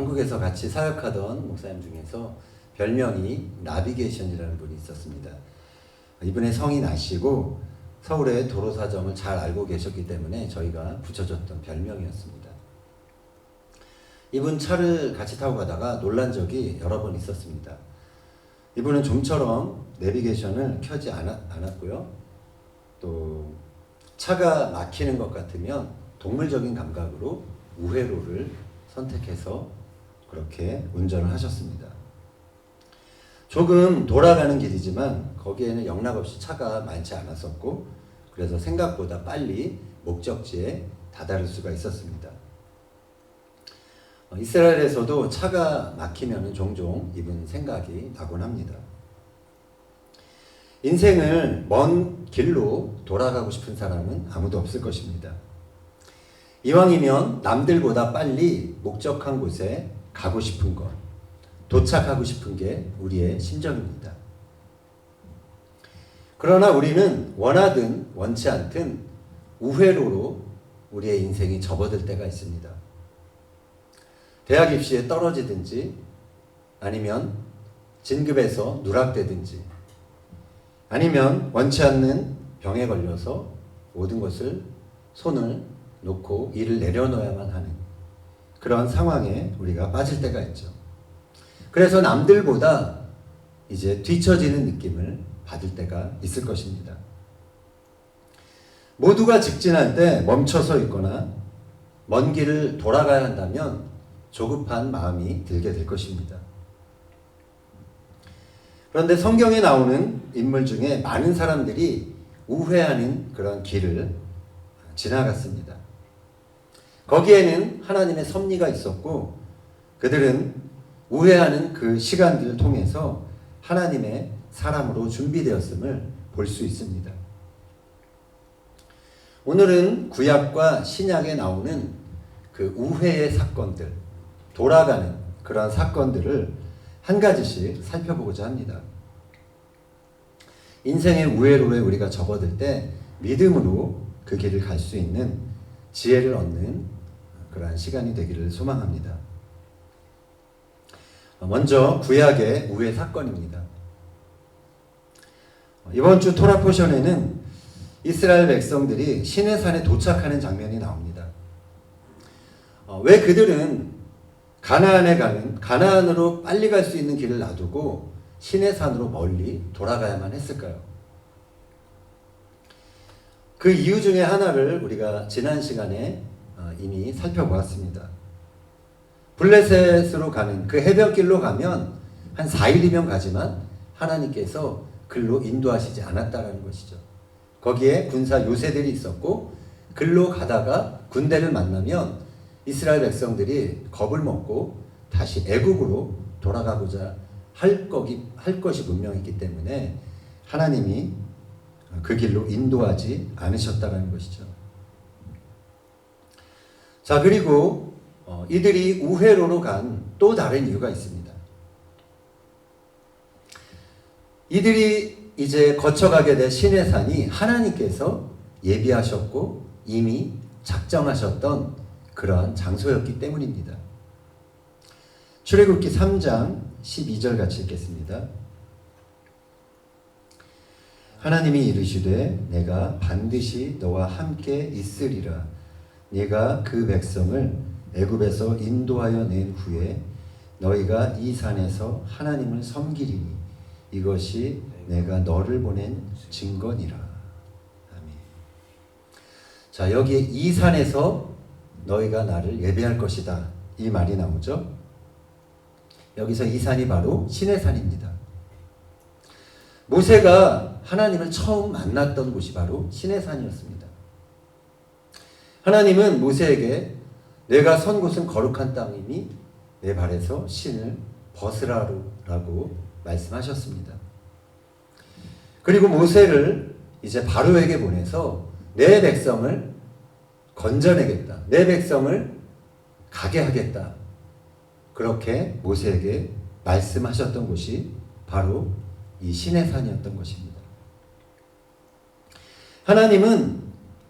한국에서 같이 사역하던 목사님 중에서 별명이 나비게이션이라는 분이 있었습니다. 이분의 성이 나시고 서울의 도로 사정을 잘 알고 계셨기 때문에 저희가 붙여줬던 별명이었습니다. 이분 차를 같이 타고 가다가 놀란 적이 여러 번 있었습니다. 이분은 좀처럼 내비게이션을 켜지 않았고요. 또 차가 막히는 것 같으면 동물적인 감각으로 우회로를 선택해서 그렇게 운전을 하셨습니다. 조금 돌아가는 길이지만 거기에는 영락없이 차가 많지 않았었고 그래서 생각보다 빨리 목적지에 다다를 수가 있었습니다. 이스라엘에서도 차가 막히면 종종 이분 생각이 나곤 합니다. 인생을 먼 길로 돌아가고 싶은 사람은 아무도 없을 것입니다. 이왕이면 남들보다 빨리 목적한 곳에 가고 싶은 것, 도착하고 싶은 게 우리의 심정입니다. 그러나 우리는 원하든 원치 않든 우회로로 우리의 인생이 접어들 때가 있습니다. 대학 입시에 떨어지든지 아니면 진급에서 누락되든지 아니면 원치 않는 병에 걸려서 모든 것을 손을 놓고 일을 내려놓아야만 하는 그런 상황에 우리가 빠질 때가 있죠. 그래서 남들보다 이제 뒤처지는 느낌을 받을 때가 있을 것입니다. 모두가 직진할 때 멈춰서 있거나 먼 길을 돌아가야 한다면 조급한 마음이 들게 될 것입니다. 그런데 성경에 나오는 인물 중에 많은 사람들이 우회하는 그런 길을 지나갔습니다. 거기에는 하나님의 섭리가 있었고 그들은 우회하는 그 시간들을 통해서 하나님의 사람으로 준비되었음을 볼 수 있습니다. 오늘은 구약과 신약에 나오는 그 우회의 사건들, 돌아가는 그런 사건들을 한 가지씩 살펴보고자 합니다. 인생의 우회로에 우리가 접어들 때 믿음으로 그 길을 갈 수 있는 지혜를 얻는 그러한 시간이 되기를 소망합니다. 먼저 구약의 우회 사건입니다. 이번 주 토라 포션에는 이스라엘 백성들이 시내산에 도착하는 장면이 나옵니다. 왜 그들은 가나안에 가는 가나안으로 빨리 갈 수 있는 길을 놔두고 시내산으로 멀리 돌아가야만 했을까요? 그 이유 중에 하나를 우리가 지난 시간에 이미 살펴보았습니다. 블레셋으로 가는 그 해변길로 가면 한 4일이면 가지만 하나님께서 글로 인도하시지 않았다라는 것이죠. 거기에 군사 요새들이 있었고 글로 가다가 군대를 만나면 이스라엘 백성들이 겁을 먹고 다시 애국으로 돌아가고자 할 것이 분명했기 때문에 하나님이 그 길로 인도하지 않으셨다는 것이죠. 자, 그리고 이들이 우회로로 간 또 다른 이유가 있습니다. 이들이 이제 거쳐가게 될 시내산이 하나님께서 예비하셨고 이미 작정하셨던 그러한 장소였기 때문입니다. 출애굽기 3장 12절 같이 읽겠습니다. 하나님이 이르시되 내가 반드시 너와 함께 있으리라. 네가 그 백성을 애굽에서 인도하여 낸 후에 너희가 이 산에서 하나님을 섬기리니 이것이 내가 너를 보낸 증거니라. 아멘. 자, 여기에 이 산에서 너희가 나를 예배할 것이다. 이 말이 나오죠. 여기서 이 산이 바로 시내산입니다. 모세가 하나님을 처음 만났던 곳이 바로 시내산이었습니다. 하나님은 모세에게 내가 선 곳은 거룩한 땅이니 내 발에서 신을 벗으라라고 말씀하셨습니다. 그리고 모세를 이제 바로에게 보내서 내 백성을 건져내겠다. 내 백성을 가게 하겠다. 그렇게 모세에게 말씀하셨던 곳이 바로 이 시내산이었던 것입니다. 하나님은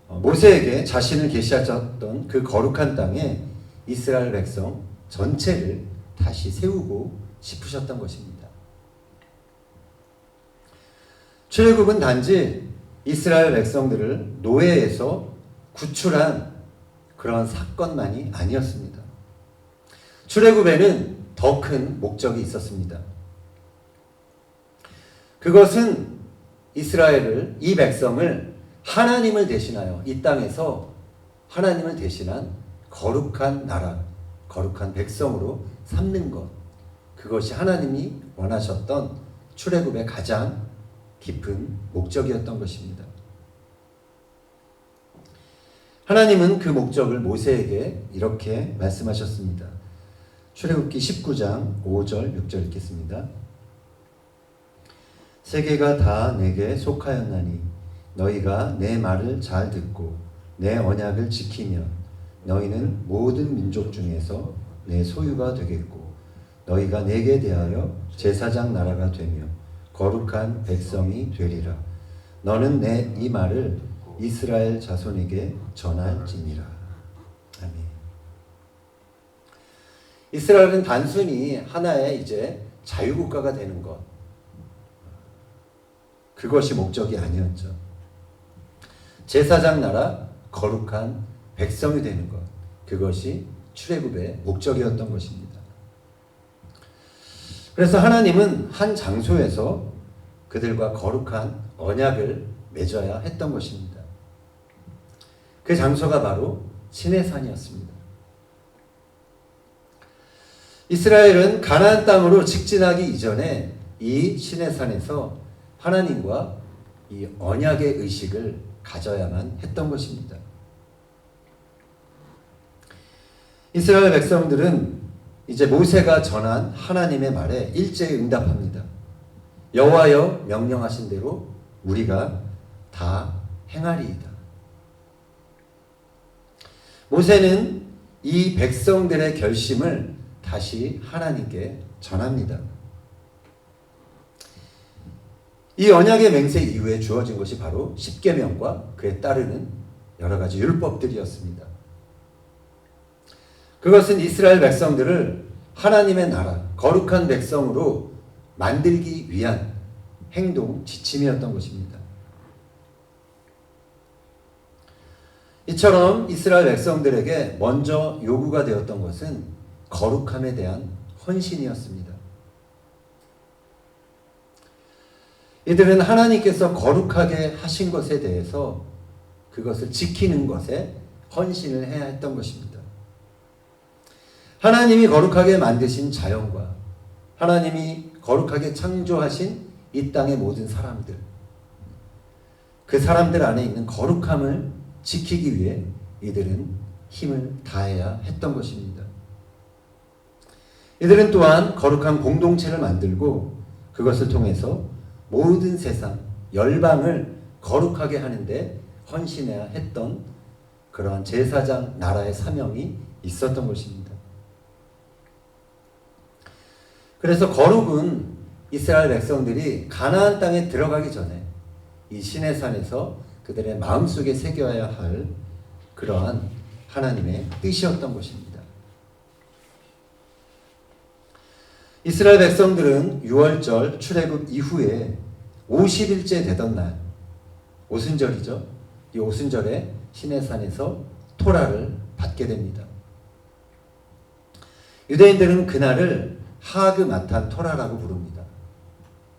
모세에게 자신을 계시하셨던 그 거룩한 땅에 이스라엘 백성 전체를 다시 세우고 싶으셨던 것입니다. 출애굽은 단지 이스라엘 백성들을 노예에서 구출한 그런 사건만이 아니었습니다. 출애굽에는 더 큰 목적이 있었습니다. 그것은 이스라엘을, 이 백성을 하나님을 대신하여 이 땅에서 하나님을 대신한 거룩한 나라, 거룩한 백성으로 삼는 것, 그것이 하나님이 원하셨던 출애굽의 가장 깊은 목적이었던 것입니다. 하나님은 그 목적을 모세에게 이렇게 말씀하셨습니다. 출애굽기 19장 5절 6절 읽겠습니다. 세계가 다 내게 속하였나니 너희가 내 말을 잘 듣고 내 언약을 지키면 너희는 모든 민족 중에서 내 소유가 되겠고 너희가 내게 대하여 제사장 나라가 되며 거룩한 백성이 되리라. 너는 내 이 말을 이스라엘 자손에게 전할지니라. 아멘. 이스라엘은 단순히 하나의 이제 자유국가가 되는 것, 그것이 목적이 아니었죠. 제사장 나라, 거룩한 백성이 되는 것, 그것이 출애굽의 목적이었던 것입니다. 그래서 하나님은 한 장소에서 그들과 거룩한 언약을 맺어야 했던 것입니다. 그 장소가 바로 시내산이었습니다. 이스라엘은 가나안 땅으로 직진하기 이전에 이 시내산에서 하나님과 이 언약의 의식을 가져야만 했던 것입니다. 이스라엘 백성들은 이제 모세가 전한 하나님의 말에 일제히 응답합니다. 여호와여 명령하신 대로 우리가 다 행하리이다. 모세는 이 백성들의 결심을 다시 하나님께 전합니다. 이 언약의 맹세 이후에 주어진 것이 바로 십계명과 그에 따르는 여러 가지 율법들이었습니다. 그것은 이스라엘 백성들을 하나님의 나라, 거룩한 백성으로 만들기 위한 행동 지침이었던 것입니다. 이처럼 이스라엘 백성들에게 먼저 요구가 되었던 것은 거룩함에 대한 헌신이었습니다. 이들은 하나님께서 거룩하게 하신 것에 대해서 그것을 지키는 것에 헌신을 해야 했던 것입니다. 하나님이 거룩하게 만드신 자연과 하나님이 거룩하게 창조하신 이 땅의 모든 사람들, 그 사람들 안에 있는 거룩함을 지키기 위해 이들은 힘을 다해야 했던 것입니다. 이들은 또한 거룩한 공동체를 만들고 그것을 통해서 모든 세상, 열방을 거룩하게 하는데 헌신해야 했던 그러한 제사장 나라의 사명이 있었던 것입니다. 그래서 거룩은 이스라엘 백성들이 가나안 땅에 들어가기 전에 이 시내산에서 그들의 마음속에 새겨야 할 그러한 하나님의 뜻이었던 것입니다. 이스라엘 백성들은 6월절 출애굽 이후에 50일째 되던 날, 오순절이죠. 이 오순절에 시내산에서 토라를 받게 됩니다. 유대인들은 그날을 하그마탄 토라라고 부릅니다.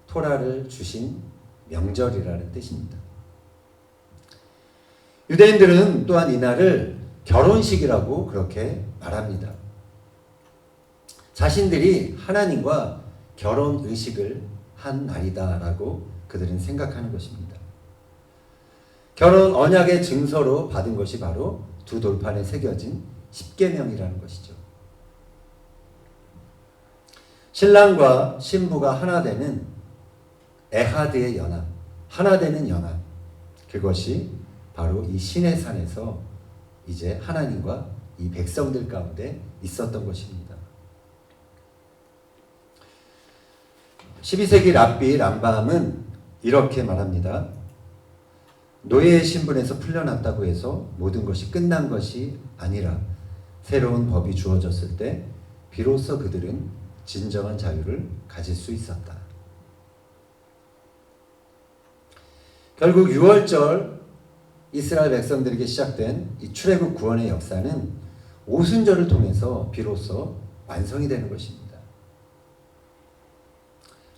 토라를 주신 명절이라는 뜻입니다. 유대인들은 또한 이날을 결혼식이라고 그렇게 말합니다. 자신들이 하나님과 결혼 의식을 한 날이다라고 그들은 생각하는 것입니다. 결혼 언약의 증서로 받은 것이 바로 두 돌판에 새겨진 십계명이라는 것이죠. 신랑과 신부가 하나 되는 에하드의 연합, 하나 되는 연합, 그것이 바로 이 시내산에서 이제 하나님과 이 백성들 가운데 있었던 것입니다. 12세기 랍비 람밤은 이렇게 말합니다. 노예의 신분에서 풀려났다고 해서 모든 것이 끝난 것이 아니라 새로운 법이 주어졌을 때 비로소 그들은 진정한 자유를 가질 수 있었다. 결국 6월절 이스라엘 백성들에게 시작된 이 출애굽 구원의 역사는 오순절을 통해서 비로소 완성이 되는 것입니다.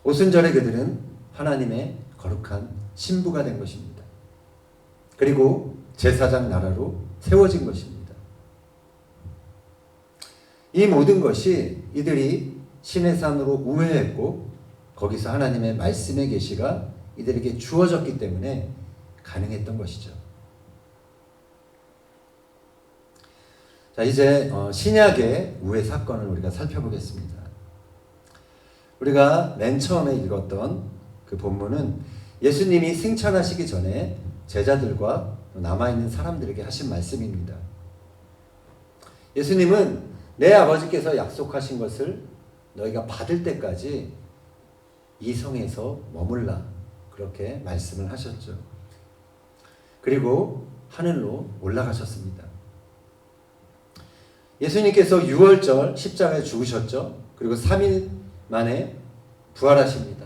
오순절에 그들은 하나님의 거룩한 신부가 된 것입니다. 그리고 제사장 나라로 세워진 것입니다. 이 모든 것이 이들이 시내산으로 우회했고 거기서 하나님의 말씀의 계시가 이들에게 주어졌기 때문에 가능했던 것이죠. 자, 이제 신약의 우회 사건을 우리가 살펴보겠습니다. 우리가 맨 처음에 읽었던 그 본문은 예수님이 승천하시기 전에 제자들과 남아있는 사람들에게 하신 말씀입니다. 예수님은 내 아버지께서 약속하신 것을 너희가 받을 때까지 이 성에서 머물라, 그렇게 말씀을 하셨죠. 그리고 하늘로 올라가셨습니다. 예수님께서 6월절 십자가에 죽으셨죠. 그리고 3일 만에 부활하십니다.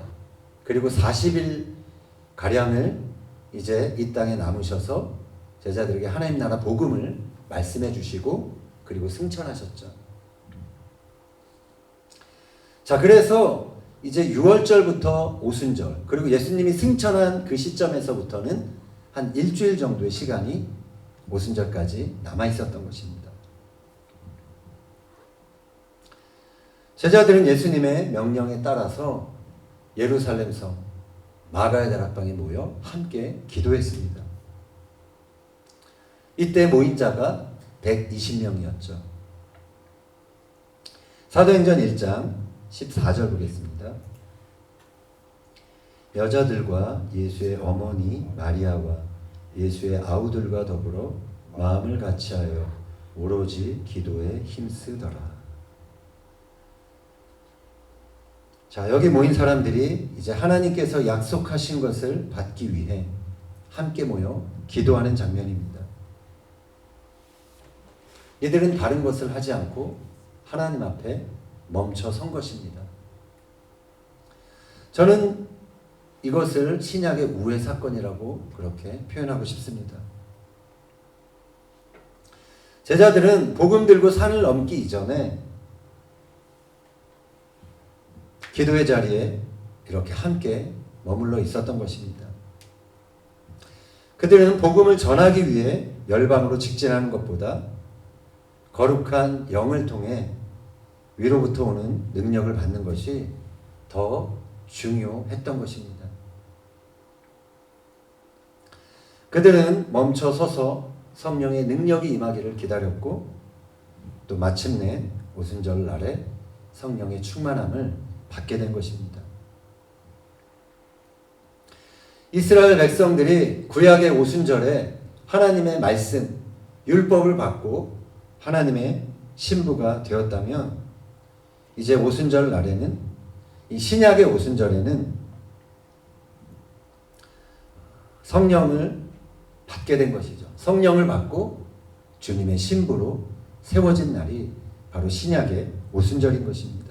그리고 40일 가량을 이제 이 땅에 남으셔서 제자들에게 하나님 나라 복음을 말씀해 주시고 그리고 승천하셨죠. 자, 그래서 이제 6월절부터 오순절, 그리고 예수님이 승천한 그 시점에서부터는 한 일주일 정도의 시간이 오순절까지 남아 있었던 것입니다. 제자들은 예수님의 명령에 따라서 예루살렘 성 마가의 다락방에 모여 함께 기도했습니다. 이때 모인 자가 120명이었죠. 사도행전 1장 14절 보겠습니다. 여자들과 예수의 어머니 마리아와 예수의 아우들과 더불어 마음을 같이하여 오로지 기도에 힘쓰더라. 자, 여기 모인 사람들이 이제 하나님께서 약속하신 것을 받기 위해 함께 모여 기도하는 장면입니다. 이들은 다른 것을 하지 않고 하나님 앞에 멈춰 선 것입니다. 저는 이것을 신약의 우회 사건이라고 그렇게 표현하고 싶습니다. 제자들은 복음 들고 산을 넘기 이전에 기도의 자리에 이렇게 함께 머물러 있었던 것입니다. 그들은 복음을 전하기 위해 열방으로 직진하는 것보다 거룩한 영을 통해 위로부터 오는 능력을 받는 것이 더 중요했던 것입니다. 그들은 멈춰 서서 성령의 능력이 임하기를 기다렸고 또 마침내 오순절 날에 성령의 충만함을 받게 된 것입니다. 이스라엘 백성들이 구약의 오순절에 하나님의 말씀, 율법을 받고 하나님의 신부가 되었다면 이제 오순절 날에는, 이 신약의 오순절에는 성령을 받게 된 것이죠. 성령을 받고 주님의 신부로 세워진 날이 바로 신약의 오순절인 것입니다.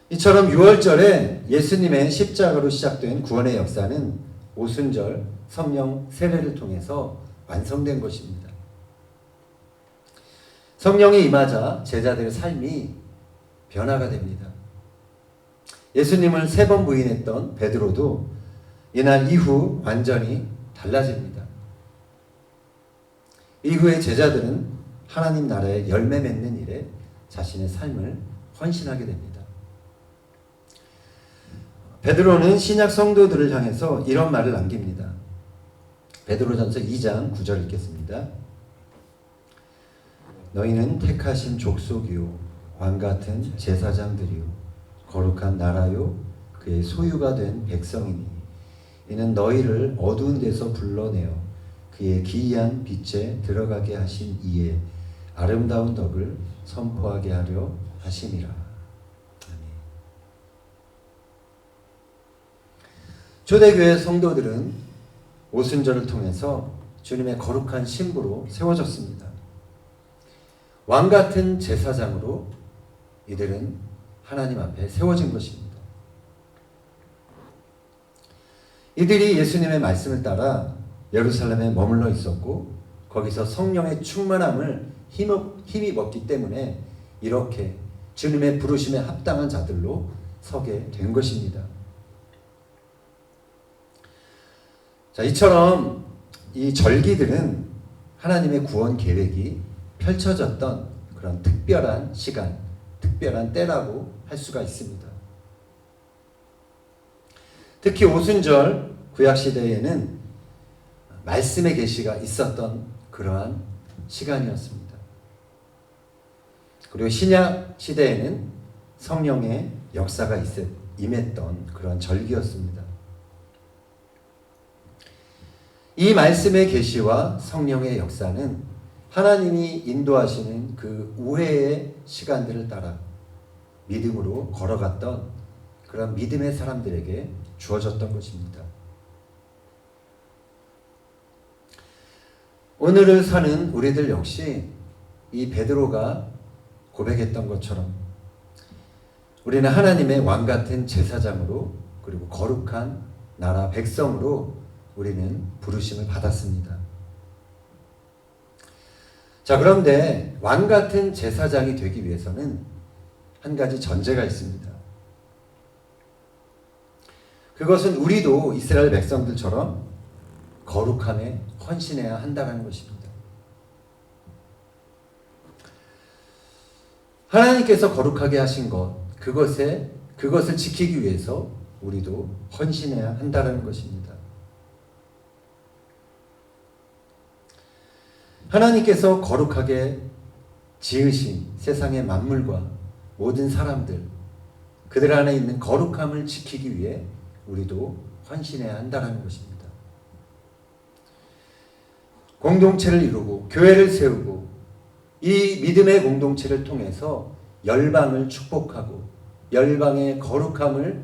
이처럼 6월절에 예수님의 십자가로 시작된 구원의 역사는 오순절 성령 세례를 통해서 완성된 것입니다. 성령이 임하자 제자들의 삶이 변화가 됩니다. 예수님을 3번 부인했던 베드로도 이날 이후 완전히 달라집니다. 이후에 제자들은 하나님 나라의 열매 맺는 일에 자신의 삶을 헌신하게 됩니다. 베드로는 신약 성도들을 향해서 이런 말을 남깁니다. 베드로전서 2장 9절 읽겠습니다. 너희는 택하신 족속이요 왕같은 제사장들이요 거룩한 나라요 그의 소유가 된 백성이니 이는 너희를 어두운 데서 불러내어 그의 기이한 빛에 들어가게 하신 이의 아름다운 덕을 선포하게 하려 하심이라. 아멘. 초대교회 성도들은 오순절을 통해서 주님의 거룩한 신부로 세워졌습니다. 왕 같은 제사장으로 이들은 하나님 앞에 세워진 것입니다. 이들이 예수님의 말씀을 따라 예루살렘에 머물러 있었고 거기서 성령의 충만함을 힘입었기 때문에 이렇게 주님의 부르심에 합당한 자들로 서게 된 것입니다. 자, 이처럼 이 절기들은 하나님의 구원 계획이 펼쳐졌던 그런 특별한 시간, 특별한 때라고 할 수가 있습니다. 특히 오순절 구약시대에는 말씀의 계시가 있었던 그러한 시간이었습니다. 그리고 신약 시대에는 성령의 역사가 임했던 그런 절기였습니다. 이 말씀의 계시와 성령의 역사는 하나님이 인도하시는 그 우회의 시간들을 따라 믿음으로 걸어갔던 그런 믿음의 사람들에게 주어졌던 것입니다. 오늘을 사는 우리들 역시 이 베드로가 고백했던 것처럼 우리는 하나님의 왕 같은 제사장으로 그리고 거룩한 나라 백성으로 우리는 부르심을 받았습니다. 자, 그런데 왕 같은 제사장이 되기 위해서는 한 가지 전제가 있습니다. 그것은 우리도 이스라엘 백성들처럼 거룩함에 헌신해야 한다는 것입니다. 하나님께서 거룩하게 하신 것, 그것을 지키기 위해서 우리도 헌신해야 한다는 것입니다. 하나님께서 거룩하게 지으신 세상의 만물과 모든 사람들, 그들 안에 있는 거룩함을 지키기 위해 우리도 헌신해야 한다는 것입니다. 공동체를 이루고 교회를 세우고 이 믿음의 공동체를 통해서 열방을 축복하고 열방의 거룩함을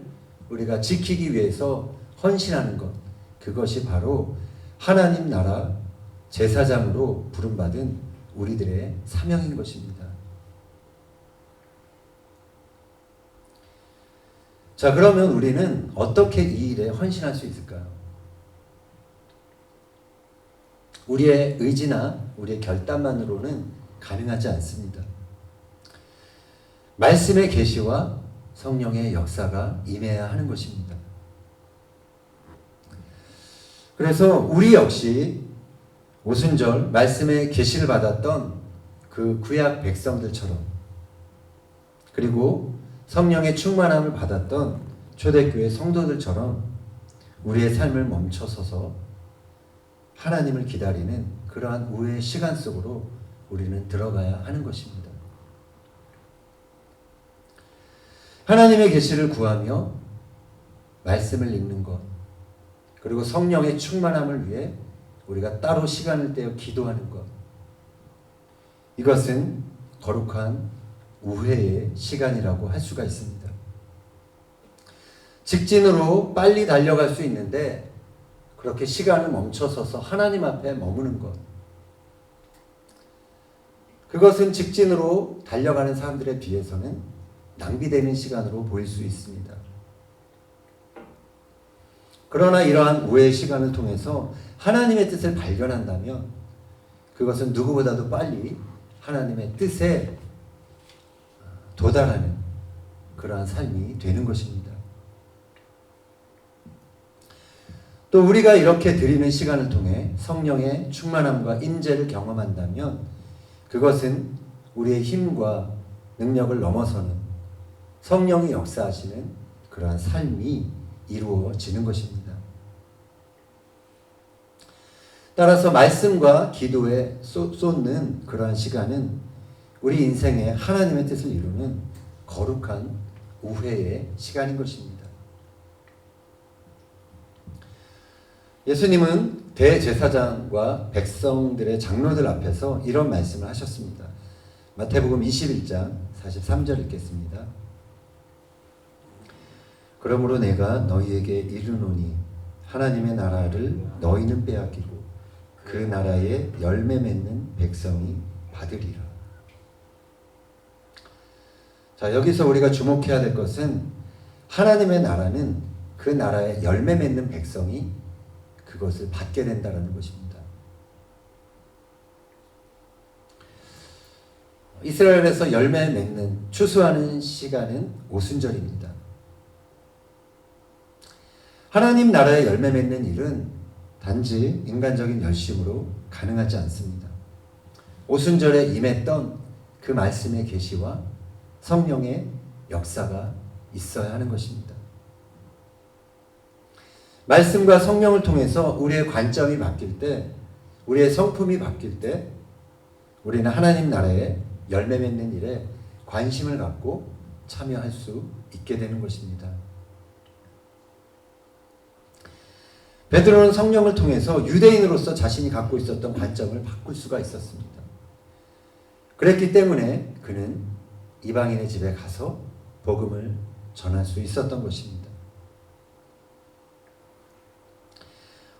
우리가 지키기 위해서 헌신하는 것, 그것이 바로 하나님 나라 제사장으로 부름받은 우리들의 사명인 것입니다. 자, 그러면 우리는 어떻게 이 일에 헌신할 수 있을까요? 우리의 의지나 우리의 결단만으로는 가능하지 않습니다. 말씀의 계시와 성령의 역사가 임해야 하는 것입니다. 그래서 우리 역시 오순절 말씀의 계시를 받았던 그 구약 백성들처럼, 그리고 성령의 충만함을 받았던 초대교회 성도들처럼 우리의 삶을 멈춰서서 하나님을 기다리는 그러한 우회의 시간 속으로 우리는 들어가야 하는 것입니다. 하나님의 계시를 구하며 말씀을 읽는 것, 그리고 성령의 충만함을 위해 우리가 따로 시간을 떼어 기도하는 것, 이것은 거룩한 우회의 시간이라고 할 수가 있습니다. 직진으로 빨리 달려갈 수 있는데 그렇게 시간을 멈춰서서 하나님 앞에 머무는 것, 그것은 직진으로 달려가는 사람들에 비해서는 낭비되는 시간으로 보일 수 있습니다. 그러나 이러한 우회의 시간을 통해서 하나님의 뜻을 발견한다면 그것은 누구보다도 빨리 하나님의 뜻에 도달하는 그러한 삶이 되는 것입니다. 또 우리가 이렇게 드리는 시간을 통해 성령의 충만함과 임재를 경험한다면 그것은 우리의 힘과 능력을 넘어서는 성령이 역사하시는 그러한 삶이 이루어지는 것입니다. 따라서 말씀과 기도에 쏟는 그러한 시간은 우리 인생에 하나님의 뜻을 이루는 거룩한 우회의 시간인 것입니다. 예수님은 대제사장과 백성들의 장로들 앞에서 이런 말씀을 하셨습니다. 마태복음 21장 43절 읽겠습니다. 그러므로 내가 너희에게 이르노니 하나님의 나라를 너희는 빼앗기고 그 나라에 열매 맺는 백성이 받으리라. 자, 여기서 우리가 주목해야 될 것은 하나님의 나라는 그 나라의 열매 맺는 백성이 그것을 받게 된다는 것입니다. 이스라엘에서 열매 맺는 추수하는 시간은 오순절입니다. 하나님 나라의 열매 맺는 일은 단지 인간적인 열심으로 가능하지 않습니다. 오순절에 임했던 그 말씀의 계시와 성령의 역사가 있어야 하는 것입니다. 말씀과 성령을 통해서 우리의 관점이 바뀔 때, 우리의 성품이 바뀔 때 우리는 하나님 나라의 열매 맺는 일에 관심을 갖고 참여할 수 있게 되는 것입니다. 베드로는 성령을 통해서 유대인으로서 자신이 갖고 있었던 관점을 바꿀 수가 있었습니다. 그랬기 때문에 그는 이방인의 집에 가서 복음을 전할 수 있었던 것입니다.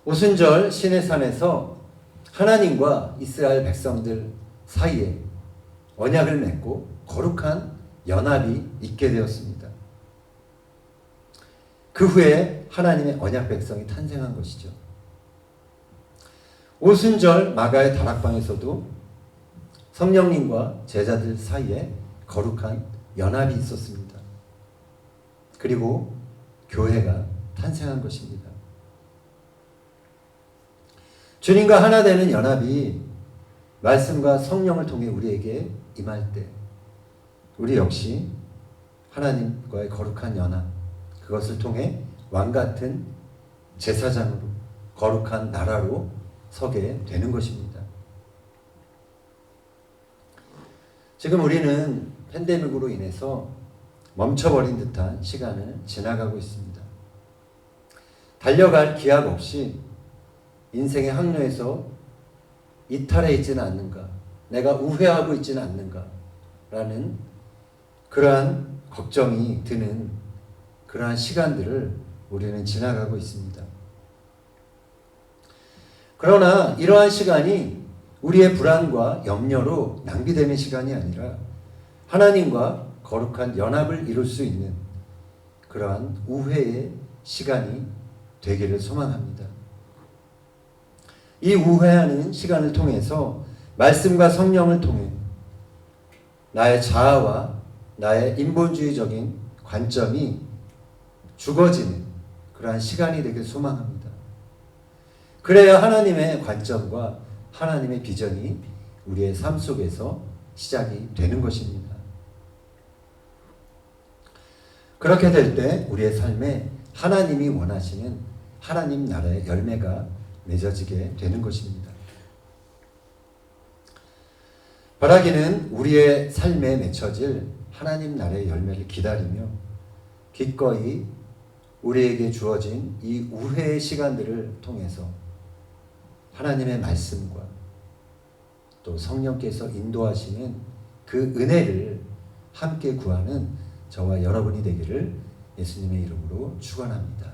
오순절 시내산에서 하나님과 이스라엘 백성들 사이에 언약을 맺고 거룩한 연합이 있게 되었습니다. 그 후에 하나님의 언약 백성이 탄생한 것이죠. 오순절 마가의 다락방에서도 성령님과 제자들 사이에 거룩한 연합이 있었습니다. 그리고 교회가 탄생한 것입니다. 주님과 하나 되는 연합이 말씀과 성령을 통해 우리에게 임할 때 우리 역시 하나님과의 거룩한 연합, 그것을 통해 왕같은 제사장으로 거룩한 나라로 서게 되는 것입니다. 지금 우리는 팬데믹으로 인해서 멈춰버린 듯한 시간을 지나가고 있습니다. 달려갈 기약 없이 인생의 항로에서 이탈해 있지는 않는가, 내가 우회하고 있지는 않는가 라는 그러한 걱정이 드는 그러한 시간들을 우리는 지나가고 있습니다. 그러나 이러한 시간이 우리의 불안과 염려로 낭비되는 시간이 아니라 하나님과 거룩한 연합을 이룰 수 있는 그러한 우회의 시간이 되기를 소망합니다. 이 우회하는 시간을 통해서 말씀과 성령을 통해 나의 자아와 나의 인본주의적인 관점이 죽어지는 그러한 시간이 되길 소망합니다. 그래야 하나님의 관점과 하나님의 비전이 우리의 삶 속에서 시작이 되는 것입니다. 그렇게 될 때 우리의 삶에 하나님이 원하시는 하나님 나라의 열매가 맺어지게 되는 것입니다. 바라기는 우리의 삶에 맺혀질 하나님 나라의 열매를 기다리며 기꺼이 우리에게 주어진 이 우회의 시간들을 통해서 하나님의 말씀과 또 성령께서 인도하시는 그 은혜를 함께 구하는 저와 여러분이 되기를 예수님의 이름으로 축원합니다.